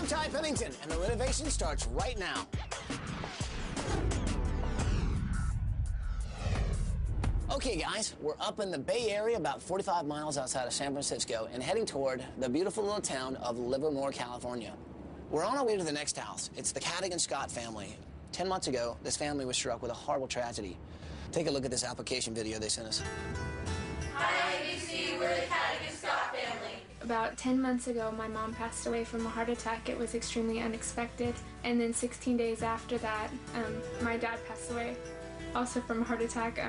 Ty Pennington, and the renovation starts right now. Okay, guys, we're up in the Bay Area, about 45 miles outside of San Francisco, and heading toward the beautiful little town of Livermore, California. We're on our way to the next house. It's the Cadigan-Scott family. 10 months ago, this family was struck with a horrible tragedy. Take a look at this application video they sent us. Hi, ABC, we're the Cadigan-Scott family. About 10 months ago, my mom passed away from a heart attack. It was extremely unexpected. And then 16 days after that, my dad passed away, also from a heart attack.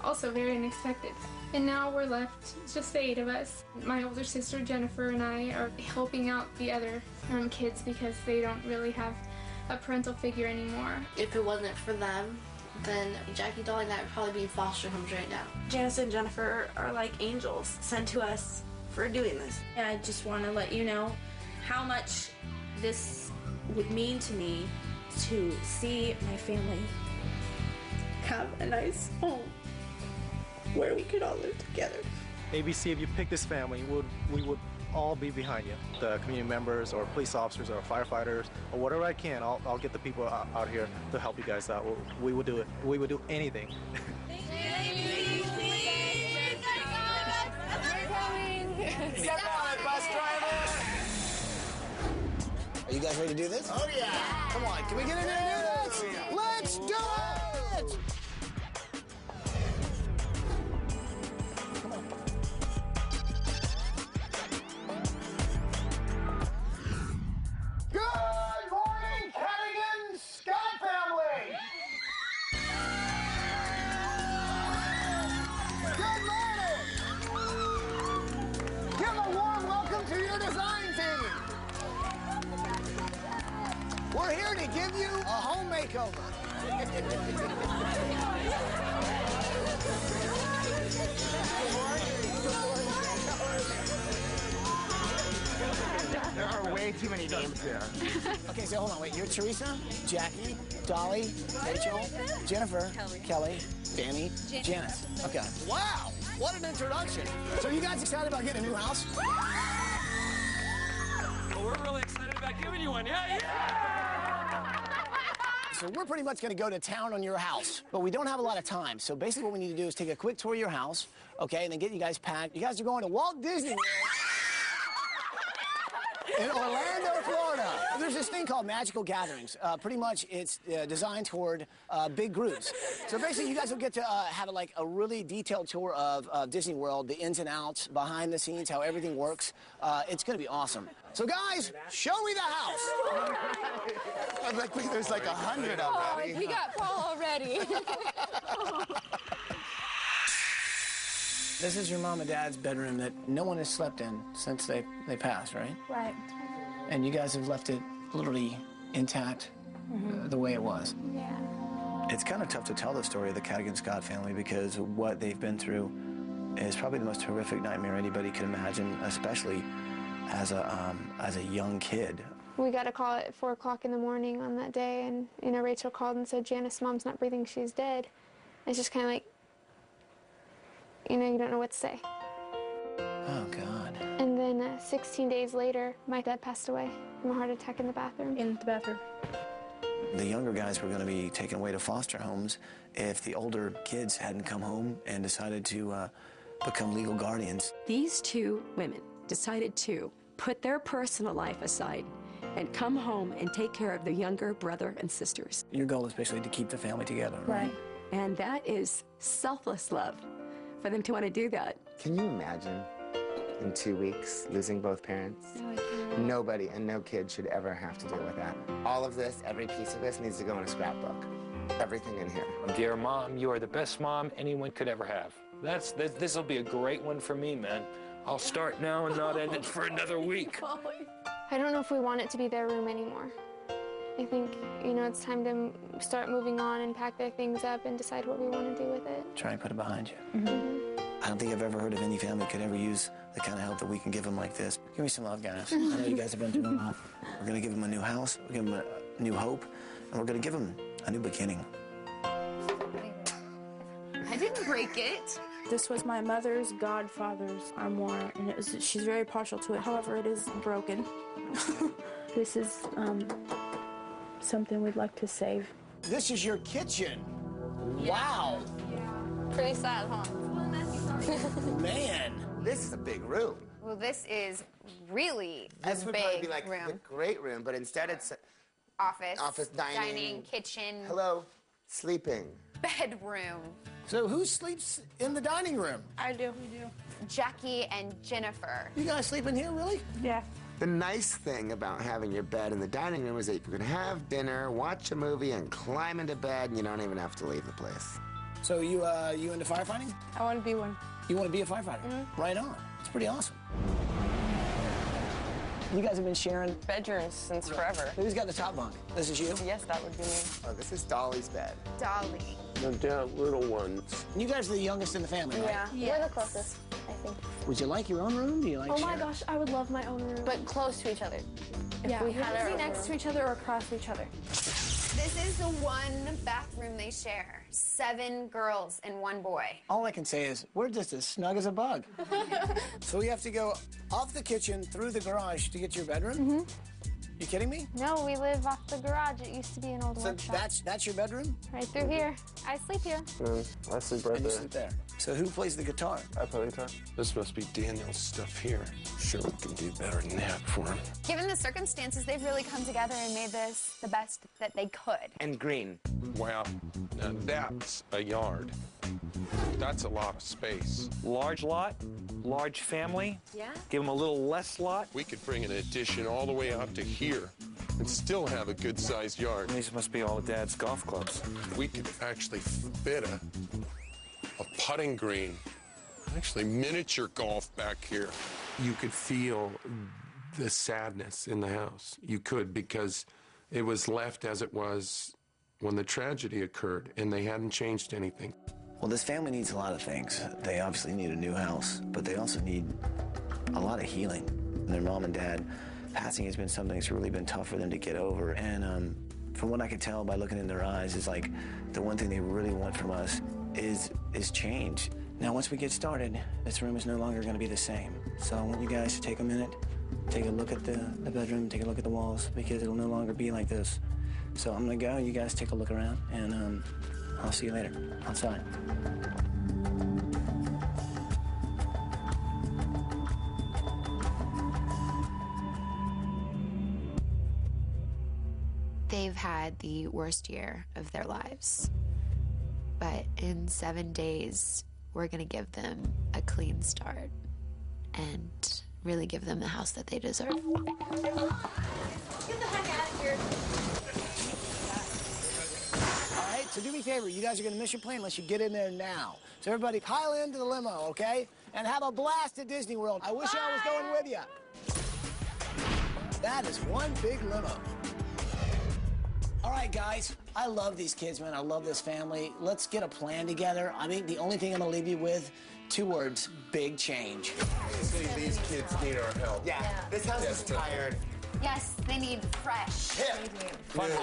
Also very unexpected. And now we're left, just the 8 of us. My older sister Jennifer and I are helping out the other kids because they don't really have a parental figure anymore. If it wasn't for them, then Jackie, Dolly, and I would probably be in foster homes right now. Janice and Jennifer are like angels sent to us for doing this. And I just want to let you know how much this would mean to me to see my family have a nice home where we could all live together. ABC, if you pick this family, we would all be behind you. The community members or police officers or firefighters or whatever I can, I'll get the people out here to help you guys out. We would do it. We would do anything. Thank you. Please. Step on it, bus driver! Are you guys ready to do this? Oh, yeah. Come on, can we get in there and do this? Let's do it! Good morning, Cadigan-Scott family! Good morning! Give a warm welcome to your design team. We're here to give you a home makeover. There are way too many names here. Okay, so hold on, wait. You're Teresa, Jackie, Dolly, Rachel, Jennifer, Kelly, Danny, Janice. Okay. Wow, what an introduction. So are you guys excited about getting a new house? Well, we're really excited about giving you one. Yeah. So we're pretty much going to go to town on your house, but we don't have a lot of time. So basically what we need to do is take a quick tour of your house, okay, and then get you guys packed. You guys are going to Walt Disney World in Orlando, Florida. There's this thing called Magical Gatherings. Pretty much it's designed toward big groups. So basically you guys will get to have a really detailed tour of Disney World, the ins and outs, behind the scenes, how everything works. It's going to be awesome. So guys, show me the house. There's like 100 already. We got Paul already. This is your mom and dad's bedroom that no one has slept in since they passed, right? Right. And you guys have left it literally intact the way it was. Yeah. It's kind of tough to tell the story of the Cadigan-Scott family because what they've been through is probably the most horrific nightmare anybody could imagine, especially as a young kid. We got a call at 4 o'clock in the morning on that day, and Rachel called and said, Janice, Mom's not breathing, she's dead. It's just kind of like, you don't know what to say. Oh, God. And then 16 days later, my dad passed away from a heart attack in the bathroom. In the bathroom. The younger guys were going to be taken away to foster homes if the older kids hadn't come home and decided to become legal guardians. These 2 women decided to put their personal life aside and come home and take care of their younger brother and sisters. Your goal is basically to keep the family together, right? And that is selfless love for them to want to do that. Can you imagine in 2 weeks losing both parents? No, I can't. Nobody and no kid should ever have to deal with that. All of this, every piece of this needs to go in a scrapbook. Everything in here. Dear Mom, you are the best mom anyone could ever have. This will be a great one for me, man. I'll start now and not end it for another week. I don't know if we want it to be their room anymore. I think, it's time to start moving on and pack their things up and decide what we want to do with it. Try and put it behind you. I don't think I've ever heard of any family could ever use the kind of help that we can give them like this. Give me some love, guys. I know you guys have been through a lot. We're going to give them a new house, we're going to give them a new hope, and we're going to give them a new beginning. I didn't break it. This was my mother's godfather's armoire, and she's very partial to it. However, it is broken. This is something we'd like to save. This is your kitchen. Wow. Pretty sad, huh? Man. This is a big room. Well, this is really This a would big probably be like room. the great room, but instead it's Office, dining, kitchen, hello, sleeping. bedroom. So who sleeps in the dining room? I do. We do. Jackie and Jennifer. You guys sleep in here, really? Yeah. The nice thing about having your bed in the dining room is that you can have dinner, watch a movie, and climb into bed, and you don't even have to leave the place. So you into firefighting? I want to be one. You want to be a firefighter? Right on. It's pretty awesome. You guys have been sharing Bedrooms since forever. Who's got the top bunk? This is you? Yes, that would be me. Oh, this is Dolly's bed. Dolly. The little ones. You guys are the youngest in the family, right? Yeah. We're the closest, I think. Would you like your own room? Do you like Oh my sharing? gosh, I would love my own room. But close to each other. yeah, we had would our be own next to each other or across each other. This is the one bathroom they share. 7 girls and 1 boy. All I can say is, we're just as snug as a bug. So we have to go off the kitchen, through the garage to get to your bedroom? You kidding me? No, we live off the garage. It used to be an old So workshop. that's your bedroom? Right through here. I sleep here. I sleep right And you there. sleep there. So who plays the guitar? I play guitar. This must be Daniel's stuff here. Sure, we can do better than that for him. Given the circumstances, they've really come together and made this the best that they could. And green. Wow, now that's a yard. That's a lot of space. Large lot, large family. Yeah. Give them a little less lot. We could bring an addition all the way out to here and still have a good-sized yard. These must be all of Dad's golf clubs. We could actually fit a putting green, actually miniature golf back here. You could feel the sadness in the house. You could, because it was left as it was when the tragedy occurred, and they hadn't changed anything. Well, this family needs a lot of things. They obviously need a new house, but they also need a lot of healing. And their mom and dad passing has been something that's really been tough for them to get over. And from what I could tell by looking in their eyes, is like the one thing they really want from us is change. Now, once we get started, this room is no longer going to be the same. So I want you guys to take a minute, take a look at the bedroom, take a look at the walls, because it'll no longer be like this. So I'm going to go. You guys take a look around, and I'll see you later outside. They've had the worst year of their lives. But in 7 days, we're going to give them a clean start and really give them the house that they deserve. Get the heck out of here. All right, so do me a favor. You guys are going to miss your plane unless you get in there now. So everybody pile into the limo, okay? And have a blast at Disney World. I wish I was going with you. That is one big limo. All right, guys, I love these kids, man. I love this family. Let's get a plan together. I think the only thing I'm gonna leave you with, 2 words, big change. These kids need our help. Yeah, this house is tired. Yes, they need fresh. Hip. Cool. Modern.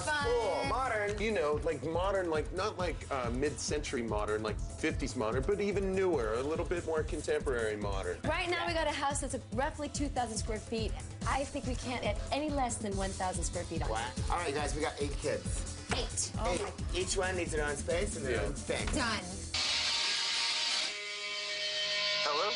Fun. Cool, modern. You know, like modern, like not like mid-century modern, like 50s modern, but even newer, a little bit more contemporary modern. Right now we got a house that's roughly 2,000 square feet. I think we can't add any less than 1,000 square feet on it. All right, guys, we got 8 kids. 8. Eight. Each one needs their own space and their own thing. Done. Hello?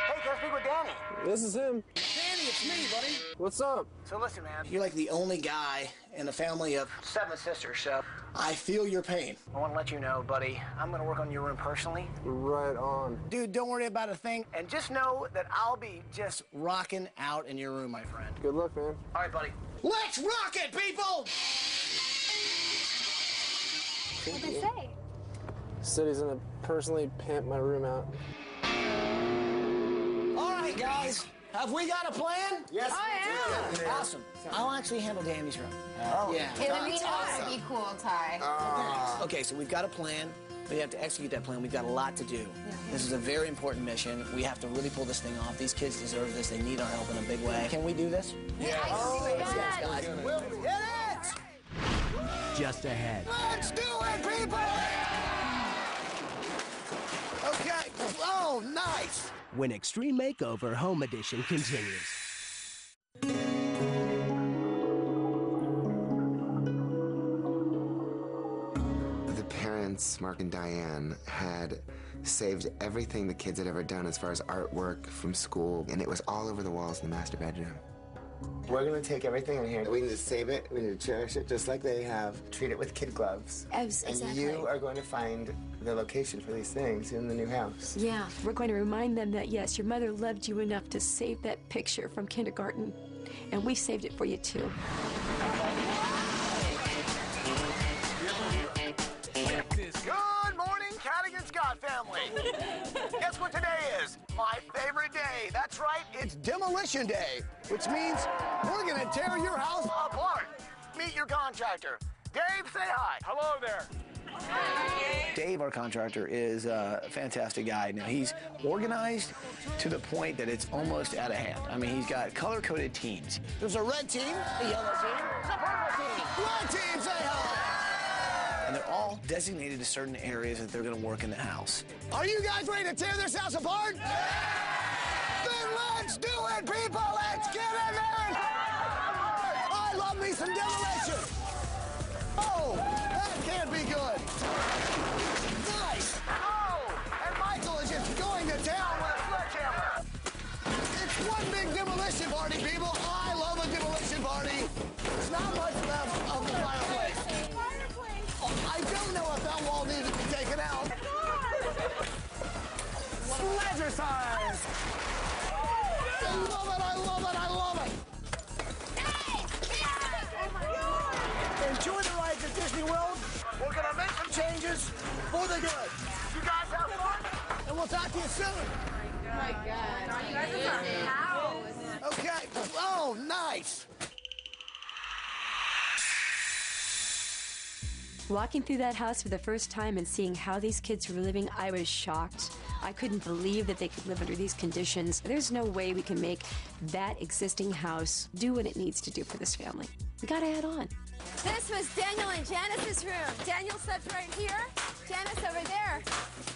Hey, can I speak with Danny? This is him. Danny, it's me, buddy. What's up? So listen, man, you're like the only guy in a family of 7 sisters, so I feel your pain. I want to let you know, buddy, I'm going to work on your room personally. Right on. Dude, don't worry about a thing, and just know that I'll be just rocking out in your room, my friend. Good luck, man. All right, buddy. Let's rock it, people! What'd they say? Said he's gonna personally pimp my room out. All right, guys. Have we got a plan? Yes. Oh, yeah. Awesome. I'll actually handle Danny's room. Yeah. Hey, let me not be cool, Ty. Okay, so we've got a plan. We have to execute that plan. We've got a lot to do. This is a very important mission. We have to really pull this thing off. These kids deserve this. They need our help in a big way. Can we do this? Yeah. Yes, guys. We'll hit it! Just ahead. Let's do it, people! Okay. Oh, nice. When Extreme Makeover Home Edition continues. The parents, Mark and Diane, had saved everything the kids had ever done as far as artwork from school, and it was all over the walls in the master bedroom. We're going to take everything in here. We need to save it. We need to cherish it just like they have. Treat it with kid gloves. Exactly. And you are going to find the location for these things in the new house. Yeah, we're going to remind them that, yes, your mother loved you enough to save that picture from kindergarten, and we saved it for you, too. Good morning, Cadigan-Scott Family. Guess what today is? My favorite day. That's right, it's Demolition Day, which means we're going to tear your house apart. Meet your contractor. Dave, say hi. Hello there. Dave, our contractor, is a fantastic guy. Now, he's organized to the point that it's almost out of hand. I mean, he's got color-coded teams. There's a red team, a yellow team, a purple team. Red team, say hi! And they're all designated to certain areas that they're going to work in the house. Are you guys ready to tear this house apart? Then let's do it, people! Let's get in there! I love me some demolition! Oh, that can't be good. Nice. Oh, and Michael is just going to town with a sledgehammer. It's one big demolition party, people. I love a demolition party. There's not much left of the fireplace. Oh, I don't know if that wall needs to be taken out. Sledgercise. I love it, I love it, I love it. Enjoy the rides at Disney World. We're going to make some changes for the good. You guys have fun, and we'll talk to you soon. Oh my God. You guys are a house. Okay. Oh, nice. Walking through that house for the first time and seeing how these kids were living, I was shocked. I couldn't believe that they could live under these conditions. There's no way we can make that existing house do what it needs to do for this family. We gotta add on. This was Daniel and Janice's room. Daniel slept right here. Janice over there.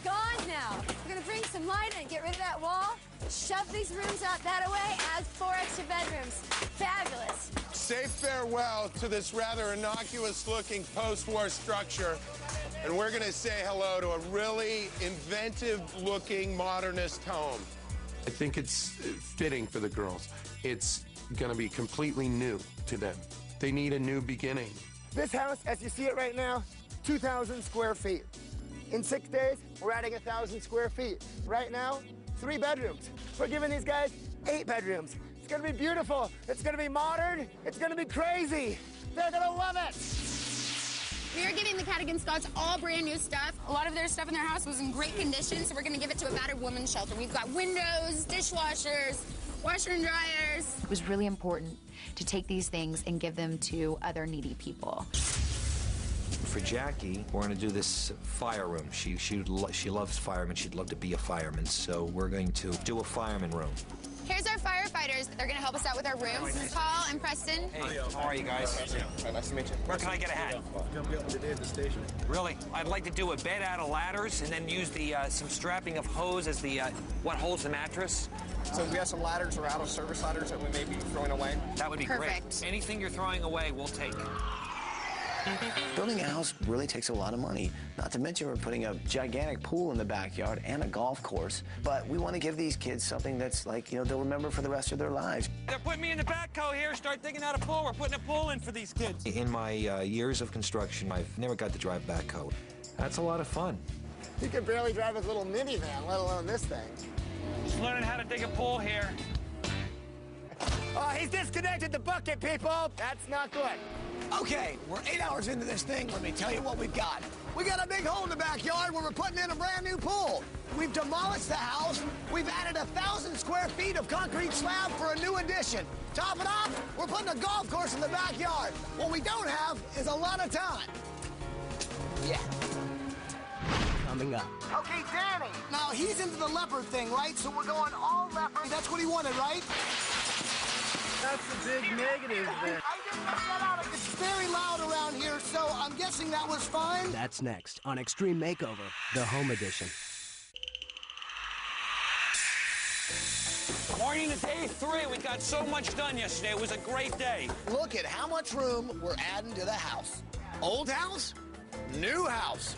Gone now. We're gonna bring some light and get rid of that wall. Shove these rooms out that way. Add 4 extra bedrooms. Fabulous. Say farewell to this rather innocuous-looking post-war structure, and we're going to say hello to a really inventive-looking modernist home. I think it's fitting for the girls. It's going to be completely new to them. They need a new beginning. This house, as you see it right now, 2,000 square feet. In 6 days, we're adding 1,000 square feet. Right now, 3 bedrooms. We're giving these guys 8 bedrooms. It's gonna be beautiful. It's gonna be modern. It's gonna be crazy. They're gonna love it. We are giving the Cadigan-Scotts all brand new stuff. A lot of their stuff in their house was in great condition, so we're gonna give it to a battered woman's shelter. We've got windows, dishwashers, washer and dryers. It was really important to take these things and give them to other needy people. For Jackie, we're going to do this fire room. She loves firemen. She'd love to be a fireman, so we're going to do a fireman room. Here's our firefighters. They're gonna help us out with our rooms. This is Paul and Preston. Hey, how are you guys? Nice to meet you. Where can I get a hat? Come be up today at the station. Really? I'd like to do a bed out of ladders and then use the some strapping of hose as the what holds the mattress. So we have some ladders or out of service ladders that we may be throwing away. That would be Perfect. great. Anything you're throwing away, we'll take. Building a house really takes a lot of money. Not to mention we're putting a gigantic pool in the backyard and a golf course. But we want to give these kids something that's like, you know, they'll remember for the rest of their lives. They're putting me in the backhoe here. Start digging out a pool. We're putting a pool in for these kids. In my years of construction, I've never got to drive backhoe. That's a lot of fun. He can barely drive his little minivan, let alone this thing. Just learning how to dig a pool here. Oh, he's disconnected the bucket, people. That's not good. Okay, we're 8 hours into this thing. Let me tell you what we've got. We got a big hole in the backyard where we're putting in a brand new pool. We've demolished the house. We've added 1,000 square feet of concrete slab for a new addition. Top it off, we're putting a golf course in the backyard. What we don't have is a lot of time. Yeah. Coming up. Okay, Danny. Now, he's into the leopard thing, right? So we're going all leopard. That's what he wanted, right? That's the big negative there. I didn't make that out. It's very loud around here, so I'm guessing that was fine. That's next on Extreme Makeover, the Home Edition. Morning to day 3. We got so much done yesterday. It was a great day. Look at how much room we're adding to the house. Old house, new house.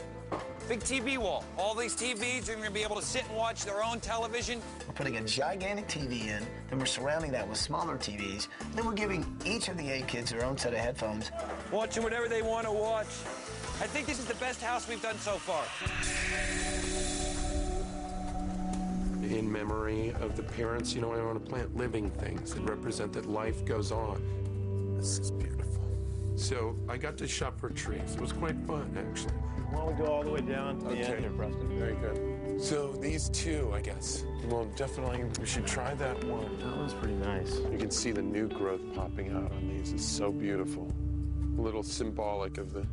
Big TV wall. All these TVs are going to be able to sit and watch their own television. We're putting a gigantic TV in, then we're surrounding that with smaller TVs. Then we're giving each of the 8 kids their own set of headphones. Watching whatever they want to watch. I think this is the best house we've done so far. In memory of the parents, you know, I want to plant living things that represent that life goes on. This is beautiful. So I got to shop for trees. It was quite fun, actually. Why don't we go all the way down to the end here, Preston? Very good. So these 2, I guess. Well, definitely we should try that one. That one's pretty nice. You can see the new growth popping out on these. It's so beautiful. A little symbolic of the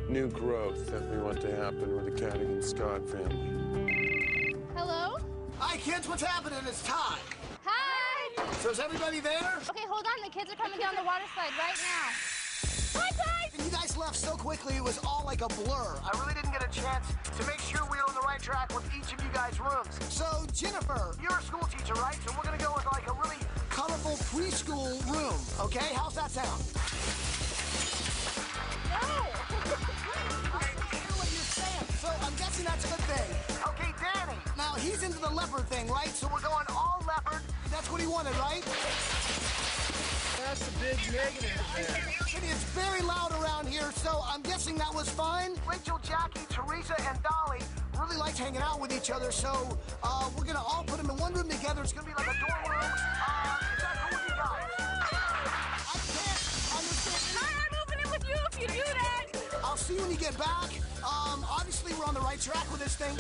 new growth that we want to happen with the Cadigan-Scott family. Hello? Hi, kids. What's happening? It's Todd. Hi! So is everybody there? Okay, hold on. The kids are coming down the water slide right now. Hi, guys! And you guys left so quickly, it was all like a blur. I really didn't get a chance to make sure we were on the right track with each of you guys' rooms. So, Jennifer, you're a school teacher, right? So we're gonna go with like a really colorful preschool room, okay? How's that sound? No! I hear what you're saying. So I'm guessing that's a good thing. Okay, Danny. Now, he's into the leopard thing, right? So we're going all leopard. That's what he wanted, right? That's the big negative there. It's very loud around here, so I'm guessing that was fine. Rachel, Jackie, Teresa, and Dolly really liked hanging out with each other, so we're gonna all put them in one room together. It's gonna be like a dorm room. Is that cool with you guys? I can't understand. Hi, I'm moving in with you if you do that. I'll see you when you get back. Obviously, we're on the right track with this thing.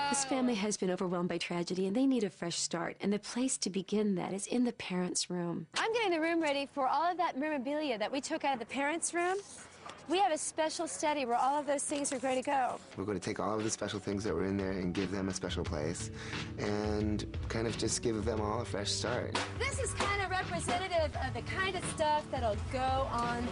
This family has been overwhelmed by tragedy, and they need a fresh start. And the place to begin that is in the parents' room. I'm getting the room ready for all of that memorabilia that we took out of the parents' room. We have a special study where all of those things are going to go. We're going to take all of the special things that were in there and give them a special place and kind of just give them all a fresh start. This is kind of representative of the kind of stuff that'll go on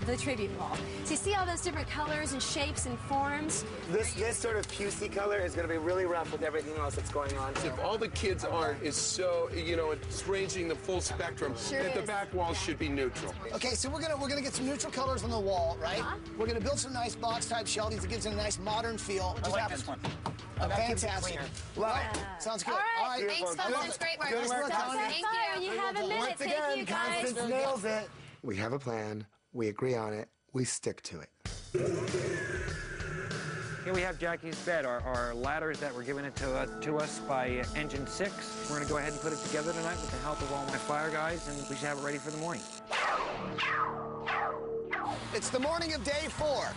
the tribute wall. So you see all those different colors and shapes and forms? This sort of pucey color is going to be really rough with everything else that's going on. If all the kids' art is so, you know, it's ranging the full spectrum, Sure that the is. back wall should be neutral. Okay, so we're gonna get some neutral colors on the wall, right? We're gonna build some nice box-type shelvings that gives it a nice modern feel. I like this one. That keeps it Fantastic. cleaner. Love it. Sounds good. All right. Thanks, Good folks. Great work. Good work, That's Tony. fine. You have a minute. Once Thank again, you, guys. Constance nails it. We have a plan, we agree on it, we stick to it. Here we have Jackie's bed, our ladders that were given it to us by Engine 6. We're going to go ahead and put it together tonight with the help of all my fire guys, and we should have it ready for the morning. It's the morning of day 4.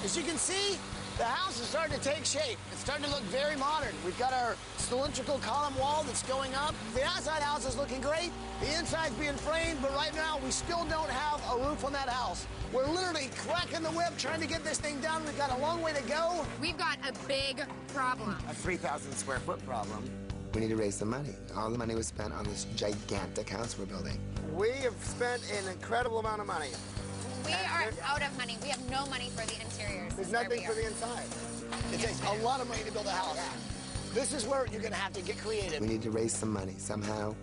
As you can see, the house is starting to take shape. It's starting to look very modern. We've got our cylindrical column wall that's going up. The outside house is looking great. The inside's being framed, but right now we still don't have a roof on that house. We're literally cracking the whip trying to get this thing done. We've got a long way to go. We've got a big problem. A 3,000 square foot problem. We need to raise some money. All the money was spent on this gigantic house we're building. We have spent an incredible amount of money. We are out of money. We have no money for the interiors. There's nothing for the inside. It takes a lot of money to build a house. This is where you're gonna have to get creative. We need to raise some money somehow.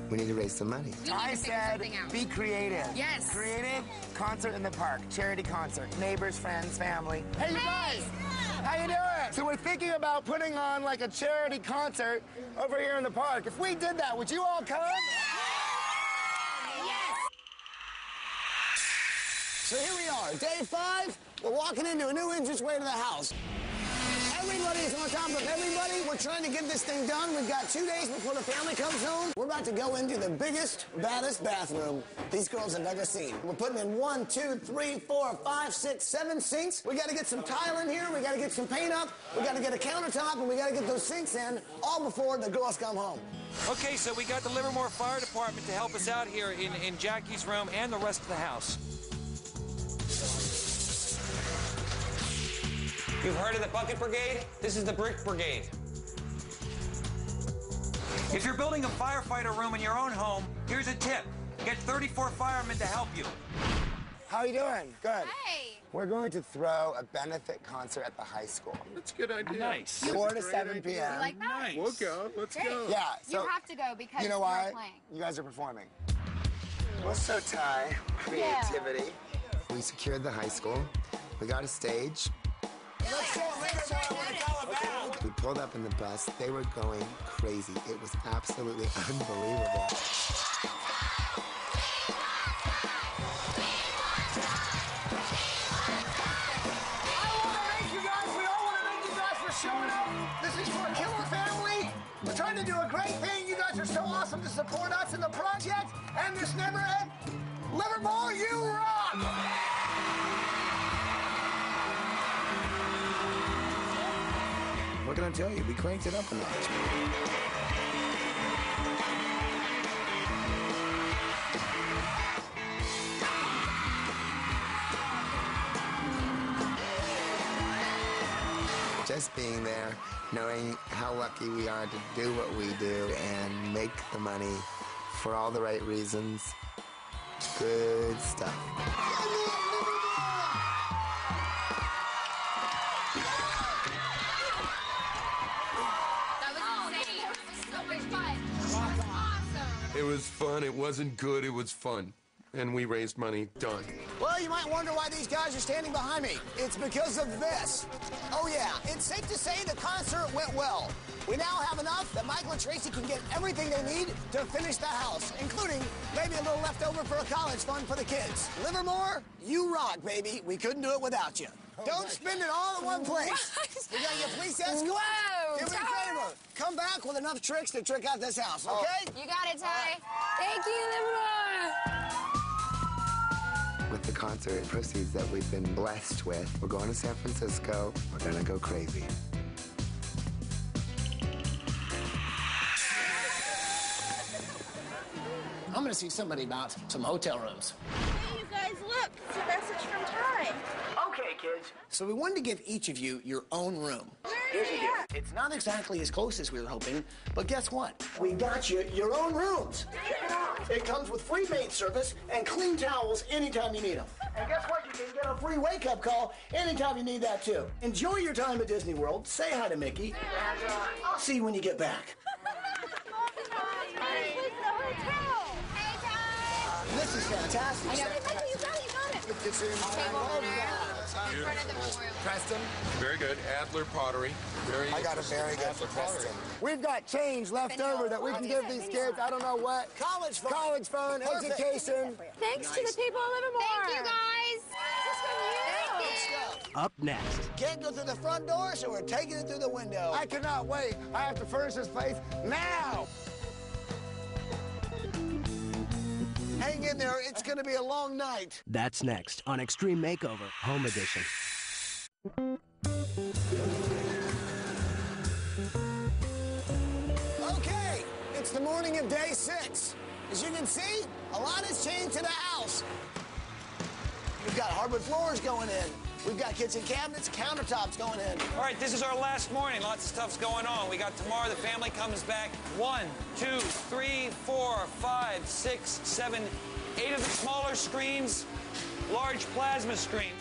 We need to raise some money. I said, be creative. Yes. Creative, concert in the park, charity concert, neighbors, friends, family. Hey, you guys! How you doing? So we're thinking about putting on like a charity concert over here in the park. If we did that, would you all come? Yes. So here we are, day 5. We're walking into a new entranceway to the house. Everybody's on top of everybody. We're trying to get this thing done. We've got 2 days before the family comes home. We're about to go into the biggest, baddest bathroom these girls have ever seen. We're putting in 1, 2, 3, 4, 5, 6, 7 sinks. We got to get some tile in here. We got to get some paint up. We got to get a countertop, and we got to get those sinks in all before the girls come home. Okay, so we got the Livermore Fire Department to help us out here in Jackie's room and the rest of the house. You've heard of the Bucket Brigade? This is the Brick Brigade. If you're building a firefighter room in your own home, here's a tip. Get 34 firemen to help you. How you doing? Good. Hey. We're going to throw a benefit concert at the high school. That's a good idea. Nice. 4 to 7 p.m. You like that? Nice. We'll go. Let's go. Yeah, so You have to go because you know you're why? playing. You guys are performing. Well, so Ty, creativity. We secured the high school. We got a stage. Let's go, Livermore, what it's all about. We pulled up in the bus. They were going crazy. It was absolutely unbelievable. Showing up. This is for a killer family. We're trying to do a great thing. You guys are so awesome to support us in the project and this never end. Livermore, you rock! What can I tell you? We cranked it up a notch. Just being there, knowing how lucky we are to do what we do and make the money for all the right reasons. Good stuff. That was insane. It was so much fun. It was awesome. It was fun. It wasn't good. It was fun. And we raised money. Done. Well, you might wonder why these guys are standing behind me. It's because of this. Oh, yeah, it's safe to say the concert went well. We now have enough that Michael and Tracy can get everything they need to finish the house, including maybe a little leftover for a college fund for the kids. Livermore, you rock, baby. We couldn't do it without you. Don't spend it all in one place. We gotta get police escort. Whoa, Do me a favor. Come back with enough tricks to trick out this house, okay? You got it, Ty. Thank you, Livermore. With the concert proceeds that we've been blessed with, we're going to San Francisco. We're gonna go crazy. I'm gonna see somebody about some hotel rooms. Hey, you guys, look. It's a message from Ty. Okay, kids. So we wanted to give each of you your own room. Here's the deal. It's not exactly as close as we were hoping, but guess what? We got you your own rooms. Check it out. It comes with free maid service and clean towels anytime you need them. And guess what? You can get a free wake-up call anytime you need that, too. Enjoy your time at Disney World. Say hi to Mickey. And I'll see you when you get back. Hey, Ty. This is fantastic. I know. You got it. You got it. It's in Table over there. In front of the memorial. Preston. Very good. Adler Pottery. Very I got a very good for Preston. We've got change left over that we can give these kids. I don't know what. College fund. College fund, education. Thanks to the people of Livermore. Thank you, guys. This is from you. Good stuff. Up next. Can't go through the front door, so we're taking it through the window. I cannot wait. I have to furnish this place now. Hang in there. It's going to be a long night. That's next on Extreme Makeover Home Edition. Okay, it's the morning of day 6. As you can see, a lot has changed to the house. We've got hardwood floors going in. We've got kitchen cabinets, countertops going in. All right, this is our last morning. Lots of stuff's going on. We got tomorrow, the family comes back. 1, 2, 3, 4, 5, 6, 7, 8 of the smaller screens, large plasma screen.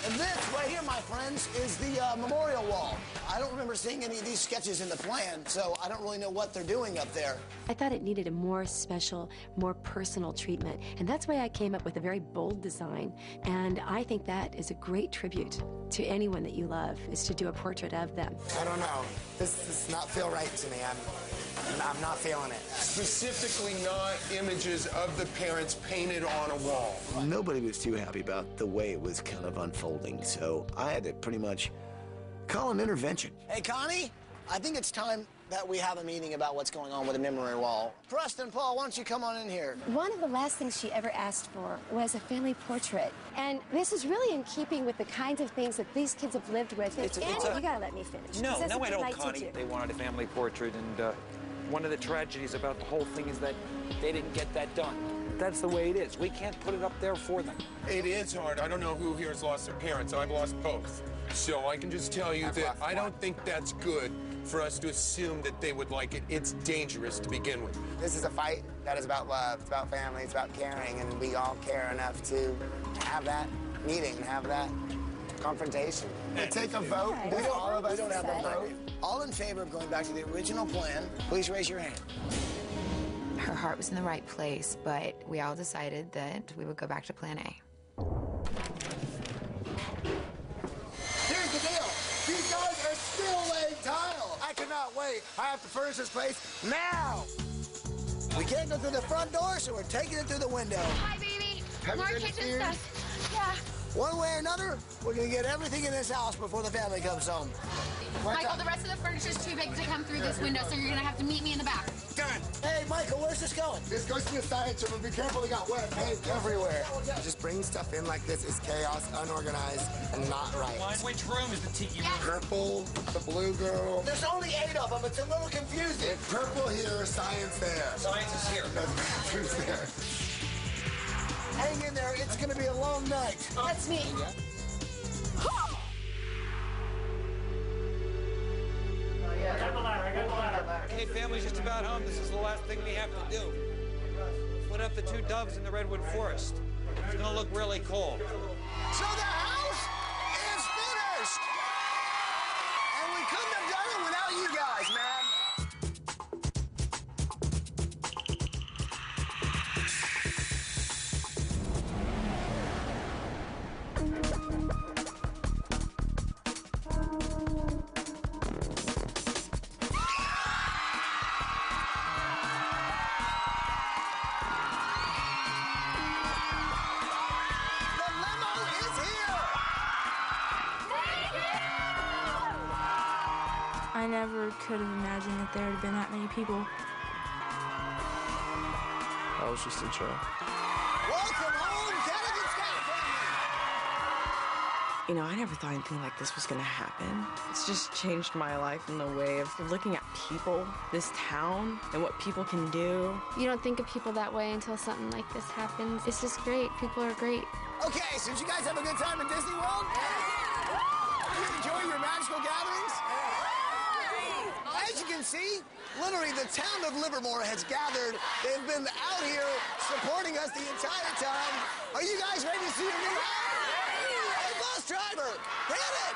And this right here, my friends, is the memorial wall. I don't remember seeing any of these sketches in the plan, so I don't really know what they're doing up there. I thought it needed a more special, more personal treatment, and that's why I came up with a very bold design. And I think that is a great tribute to anyone that you love, is to do a portrait of them. I don't know. This does not feel right to me. I'm not feeling it. Specifically not images of the parents painted on a wall. Nobody was too happy about the way it was kind of unfolding, so I had to pretty much call an intervention. Hey, Connie, I think it's time that we have a meeting about what's going on with the memory wall. Preston, Paul, why don't you come on in here? One of the last things she ever asked for was a family portrait. And this is really in keeping with the kinds of things that these kids have lived with. You gotta let me finish. No, that's I what they don't, like to Connie. do. They wanted a family portrait, and one of the tragedies about the whole thing is that they didn't get that done. That's the way it is. We can't put it up there for them. It is hard. I don't know who here has lost their parents. I've lost both. So I can just tell you that I don't think that's good for us to assume that they would like it. It's dangerous to begin with. This is a fight that is about love. It's about family. It's about caring, and we all care enough to have that. meeting and have that confrontation. We take a vote. We don't, all of us we don't have a decide. vote. All in favor of going back to the original plan, please raise your hand. Her heart was in the right place, but we all decided that we would go back to Plan A. Here's the deal. These guys are still laying tile. I cannot wait. I have to furnish this place now. We can't go through the front door, so we're taking it through the window. Hi, baby. Have you More been kitchen here? stuff. Yeah. One way or another, we're gonna get everything in this house before the family comes home. Michael, the rest of the furniture's too big to come through this window, so you're gonna have to meet me in the back. Done. Hey, Michael, where's this going? This goes to the science room. Be careful, we got wet paint everywhere. Just bringing stuff in like this is chaos, unorganized, and not right. Which room is the tiki room? Purple, the blue girl. There's only 8 of them. It's a little confusing. Purple here, science there. Science is here. No, the bathroom's there. Hang in there. It's gonna be a long night. That's me. Okay, family's just about home. This is the last thing we have to do. Put up the 2 doves in the redwood forest. It's gonna look really cool. So the house is finished! And we couldn't have done it without you guys, man. I never could have imagined that there would have been that many people. I was just in shock. Welcome home, Cadigan-Scott Family! You know, I never thought anything like this was gonna happen. It's just changed my life in the way of looking at people, this town, and what people can do. You don't think of people that way until something like this happens. It's just great. People are great. Okay, so did you guys have a good time at Disney World? You enjoy your magical gatherings? As you can see, literally the town of Livermore has gathered. They've been out here supporting us the entire time. Are you guys ready to see your new house? Hey, bus driver, hit it!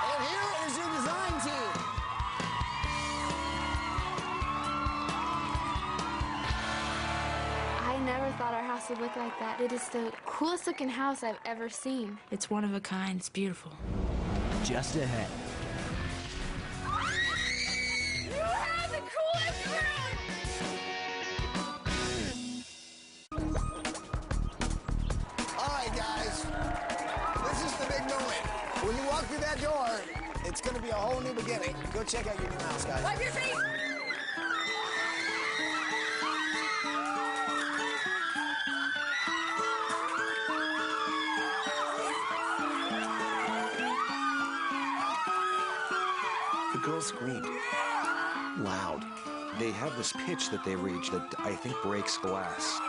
And here is your design team. I never thought our house would look like that. It is the coolest looking house I've ever seen. It's one of a kind. It's beautiful. Just ahead. You have the coolest room! All right, guys. This is the big moment. When you walk through that door, it's going to be a whole new beginning. Go check out your new house, guys. Wipe your feet! The girls screamed. Loud. They have this pitch that they reach that I think breaks glass.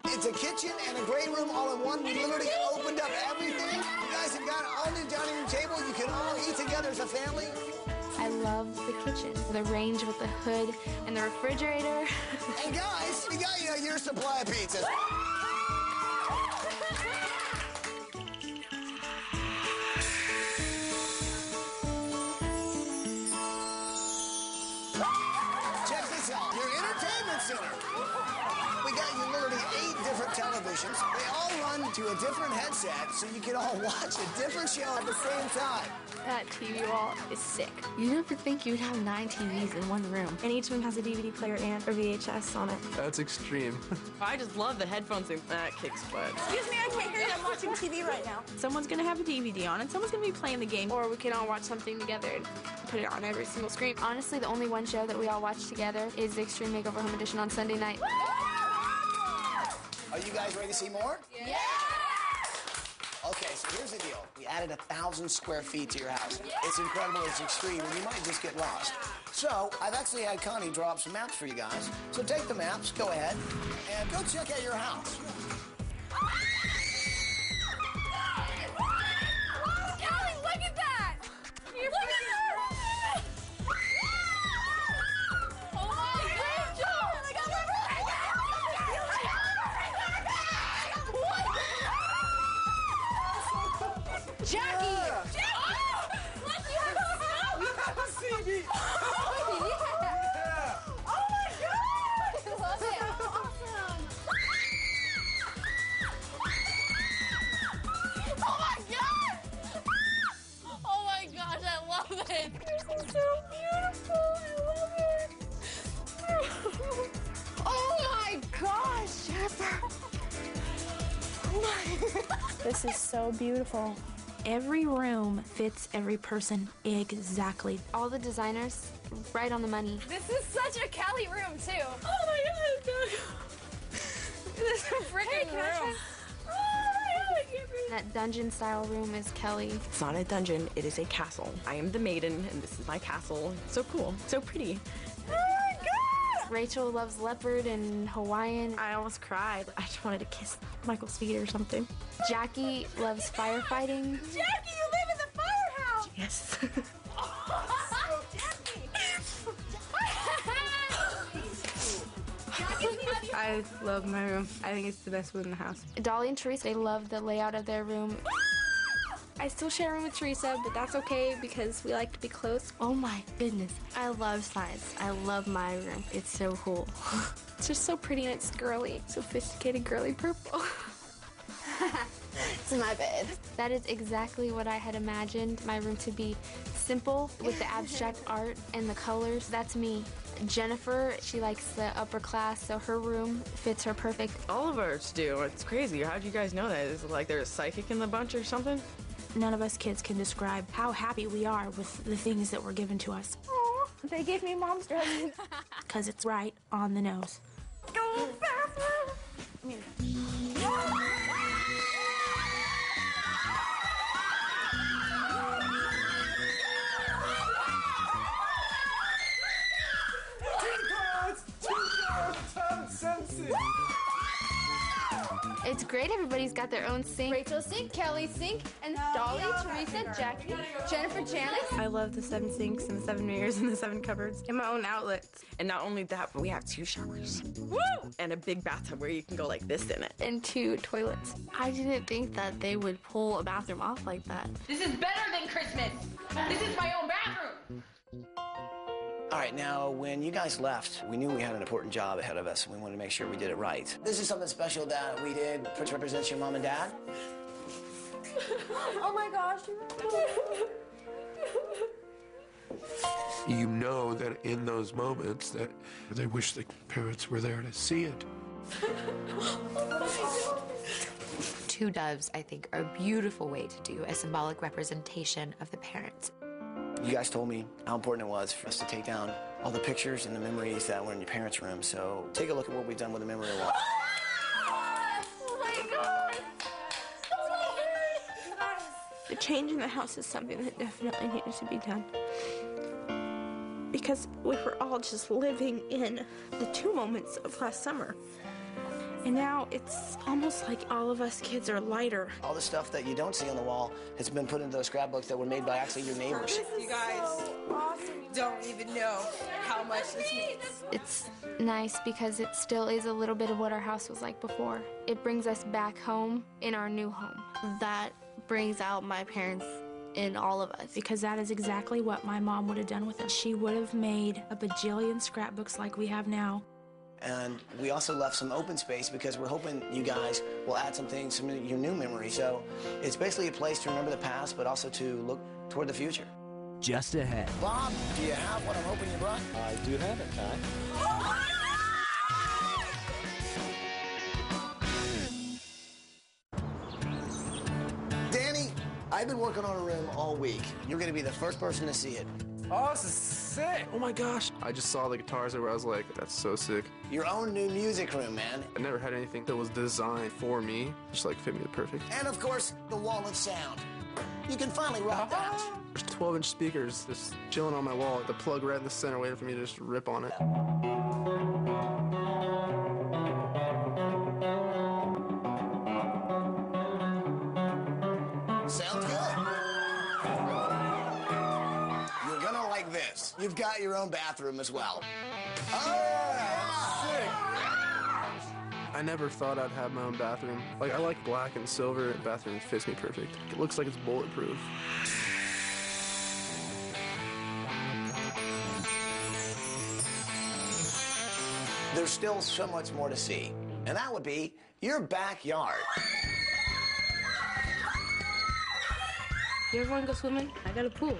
It's a kitchen and a great room all in one. We literally opened up everything. You guys have got all new dining room table. You can all eat together as a family. I love the kitchen. The range with the hood and the refrigerator. And guys, we got you a year's supply of pizzas. Check this out, your entertainment center. We got you literally 8 different televisions. They all run to a different headset, so you can all watch a different show at the same time. That TV wall is sick. You never think you'd have 9 TVs in one room. And each one has a DVD player and a VHS on it. That's extreme. I just love the headphones and that kicks butt. Excuse me, I can't hear you. I'm watching TV right now. Someone's gonna have a DVD on and someone's gonna be playing the game. Or we can all watch something together and put it on every single screen. Honestly, the only one show that we all watch together is the Extreme Makeover Home Edition on Sunday night. Are you guys ready to see more? Yeah! Okay, so here's the deal. We added 1,000 square feet to your house. It's incredible, it's extreme, and you might just get lost. So I've actually had Connie draw up some maps for you guys. So take the maps, go ahead, and go check out your house. Kelly, look at that! Look at that! Oh my God! Jackie! Look, you have snow! You have a CD! Oh, yeah! Oh my God! I love it! Awesome! Oh my God! Oh my gosh, I love it! This is so beautiful! I love it! Oh my gosh, Jennifer! This is so beautiful. Every room fits every person exactly. All the designers, right on the money. This is such a Kelly room, too. Oh my God. This is a freaking room. That dungeon-style room is Kelly. It's not a dungeon, it is a castle. I am the maiden, and this is my castle. So cool, so pretty. Rachel loves leopard and Hawaiian. I almost cried. I just wanted to kiss Michael's feet or something. Jackie loves firefighting. Jackie, you live in the firehouse! Yes. I love my room. I think it's the best room in the house. Dolly and Teresa, they love the layout of their room. I still share a room with Teresa, but that's okay because we like to be close. Oh my goodness. I love science. I love my room. It's so cool. It's just so pretty and it's girly. Sophisticated girly purple. It's my bed. That is exactly what I had imagined my room to be. Simple with the abstract art and the colors. That's me. Jennifer, she likes the upper class, so her room fits her perfect. All of ours do. It's crazy. How'd you guys know that? Is it like there's a psychic in the bunch or something? None of us kids can describe how happy we are with the things that were given to us. Aww, they gave me mom's dress. Because it's right on the nose. Go faster! It's great everybody's got their own sink. Rachel's sink, Kelly's sink, and Dolly, Teresa, Jackie, Jennifer, Janice. I love the 7 sinks and the 7 mirrors and the 7 cupboards and my own outlets. And not only that, but we have 2 showers. Woo! And a big bathtub where you can go like this in it. And 2 toilets. I didn't think that they would pull a bathroom off like that. This is better than Christmas. This is my own bathroom. All right, now, when you guys left, we knew we had an important job ahead of us, and we wanted to make sure we did it right. This is something special that we did, which represents your mom and dad. Oh my gosh. You know that in those moments that they wish the parents were there to see it. 2 doves, I think, are a beautiful way to do a symbolic representation of the parents. You guys told me how important it was for us to take down all the pictures and the memories that were in your parents' room, so take a look at what we've done with the memory wall. Oh my God. The change in the house is something that definitely needed to be done. Because we were all just living in the 2 moments of last summer. And now it's almost like all of us kids are lighter. All the stuff that you don't see on the wall has been put into those scrapbooks that were made by actually your neighbors. You guys don't even know how much this means. It's nice because it still is a little bit of what our house was like before. It brings us back home in our new home. That brings out my parents in all of us. Because that is exactly what my mom would have done with us. She would have made a bajillion scrapbooks like we have now. And we also left some open space because we're hoping you guys will add some things, some of your new memories. So it's basically a place to remember the past, but also to look toward the future. Just ahead. Bob, do you have what I'm hoping you brought? I do have it, Ty. Danny, I've been working on a room all week. You're going to be the first person to see it. Oh, this is sick. Oh my gosh. I just saw the guitars where I was like, that's so sick. Your own new music room, man. I never had anything that was designed for me. Just like fit me the perfect. And of course, the wall of sound. You can finally rock that. There's 12-inch speakers just chilling on my wall. The plug right in the center waiting for me to just rip on it. Sounds good. You're gonna like this. You've got your own bathroom as well. Oh, sick. I never thought I'd have my own bathroom. Like, I like black and silver. The bathroom fits me perfect. It looks like it's bulletproof. There's still so much more to see, and that would be your backyard. You ever want to go swimming? I got a pool.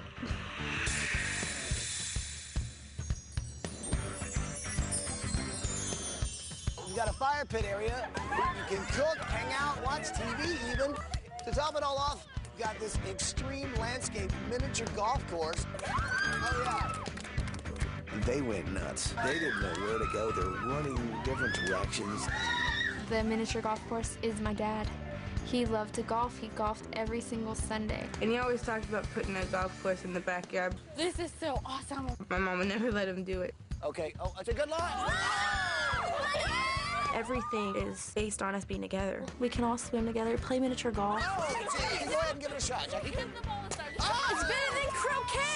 You got a fire pit area. You can cook, hang out, watch TV even. To top it all off, you got this extreme landscape miniature golf course. Oh, yeah. They went nuts. They didn't know where to go. They're running different directions. The miniature golf course is my dad. He loved to golf. He golfed every single Sunday. And he always talked about putting a golf course in the backyard. This is so awesome. My mom would never let him do it. Okay, oh, that's a good line. Everything is based on us being together. We can all swim together, play miniature golf. Oh, go ahead and give it a shot, Jackie. Oh, it's better than croquet!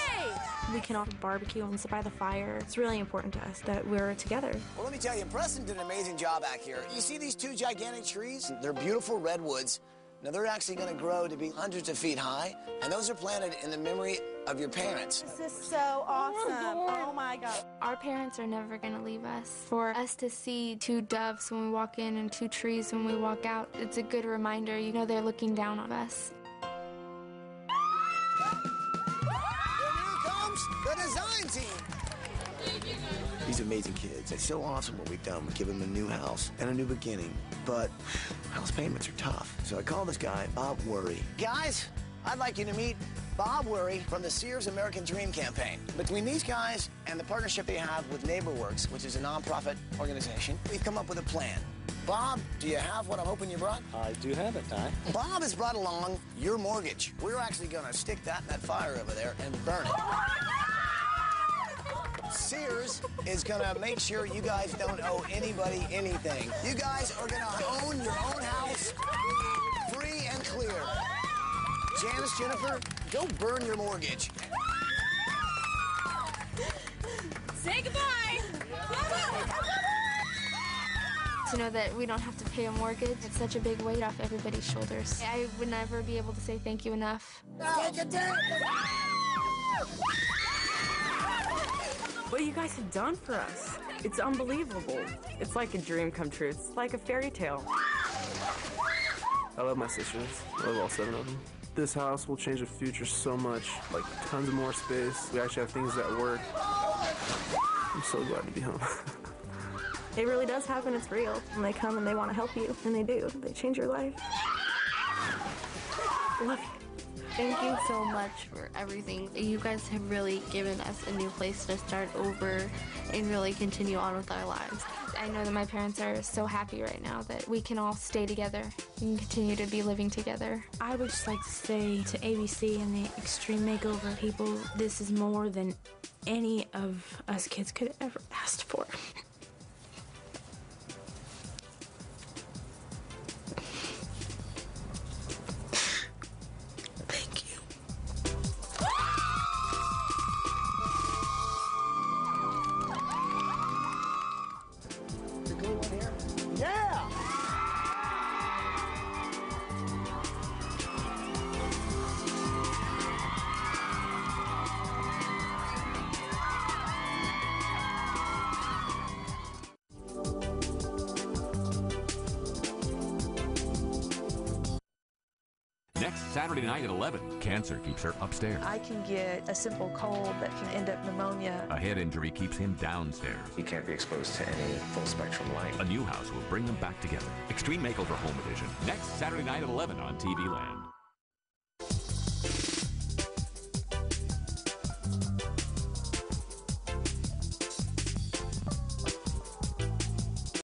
We can all barbecue and sit by the fire. It's really important to us that we're together. Well, let me tell you, Preston did an amazing job back here. You see these two gigantic trees? They're beautiful redwoods. Now, they're actually going to grow to be hundreds of feet high, and those are planted in the memory of your parents. This is so awesome. Oh, my God. Our parents are never going to leave us. For us to see two doves when we walk in and two trees when we walk out, it's a good reminder. You know they're looking down on us. The design team. These amazing kids. It's so awesome what we've done. We give them a new house and a new beginning. But house payments are tough. So I call this guy Bob Worry. Guys, I'd like you to meet Bob Worry from the Sears American Dream campaign. Between these guys and the partnership they have with NeighborWorks, which is a nonprofit organization, we've come up with a plan. Bob, do you have what I'm hoping you brought? I do have it, Ty. Bob has brought along your mortgage. We're actually going to stick that in that fire over there and burn it. Sears is going to make sure you guys don't owe anybody anything. You guys are going to own your own house free and clear. Janice, Jennifer, go burn your mortgage. Say goodbye. To know that we don't have to pay a mortgage, it's such a big weight off everybody's shoulders. I would never be able to say thank you enough. What you guys have done for us, it's unbelievable. It's like a dream come true. It's like a fairy tale. I love my sisters. I love all 7 of them. This house will change the future so much. Like, tons of more space. We actually have things that work. I'm so glad to be home. It really does happen. It's real. When they come and they want to help you, and they do. They change your life. Love you. Thank you so much for everything. You guys have really given us a new place to start over and really continue on with our lives. I know that my parents are so happy right now that we can all stay together and continue to be living together. I would just like to say to ABC and the Extreme Makeover people, this is more than any of us kids could have ever asked for. Saturday night at 11. Cancer keeps her upstairs. I can get a simple cold that can end up pneumonia. A head injury keeps him downstairs. You can't be exposed to any full spectrum light. A new house will bring them back together. Extreme Makeover Home Edition. Next Saturday night at 11 on TV Land.